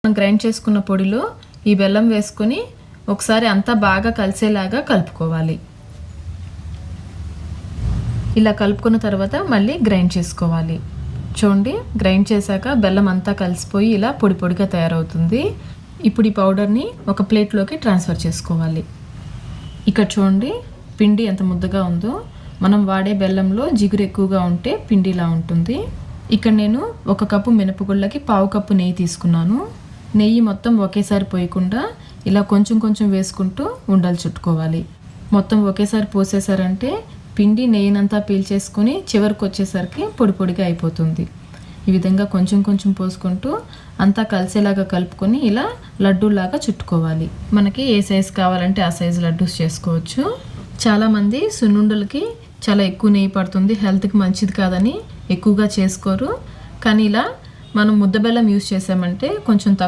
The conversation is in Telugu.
మనం గ్రైండ్ చేసుకున్న పొడిలో ఈ బెల్లం వేసుకొని ఒకసారి అంతా బాగా కలిసేలాగా కలుపుకోవాలి. ఇలా కలుపుకున్న తర్వాత మళ్ళీ గ్రైండ్ చేసుకోవాలి. చూడండి, గ్రైండ్ చేశాక బెల్లం అంతా కలిసిపోయి ఇలా పొడి పొడిగా తయారవుతుంది. ఇప్పుడు ఈ పౌడర్ని ఒక ప్లేట్లోకి ట్రాన్స్ఫర్ చేసుకోవాలి. ఇక్కడ చూడండి, పిండి ఎంత ముద్దగా ఉందో. మనం వాడే బెల్లంలో జిగురు ఎక్కువగా ఉంటే పిండిలా ఉంటుంది. ఇక్కడ నేను 1 కప్పు మినపగుళ్ళకి 1/2 కప్పు నెయ్యి తీసుకున్నాను. నెయ్యి మొత్తం ఒకేసారి పోయకుండా ఇలా కొంచెం కొంచెం వేసుకుంటూ ఉండలు చుట్టుకోవాలి. మొత్తం ఒకేసారి పోసేసారంటే పిండి నెయ్యినంతా పీల్చేసుకొని చివరికి వచ్చేసరికి పొడి పొడిగా అయిపోతుంది. ఈ విధంగా కొంచెం కొంచెం పోసుకుంటూ అంతా కలిసేలాగా కలుపుకొని ఇలా లడ్డూలాగా చుట్టుకోవాలి. మనకి ఏ సైజు కావాలంటే ఆ సైజు లడ్డూస్ చేసుకోవచ్చు. చాలామంది సున్నుండలకి చాలా ఎక్కువ నెయ్యి పడుతుంది, హెల్త్కి మంచిది కాదని ఎక్కువగా చేసుకోరు. కానీ ఇలా మనం ముద్ద బెల్లం యూస్ చేసామంటే కొంచెం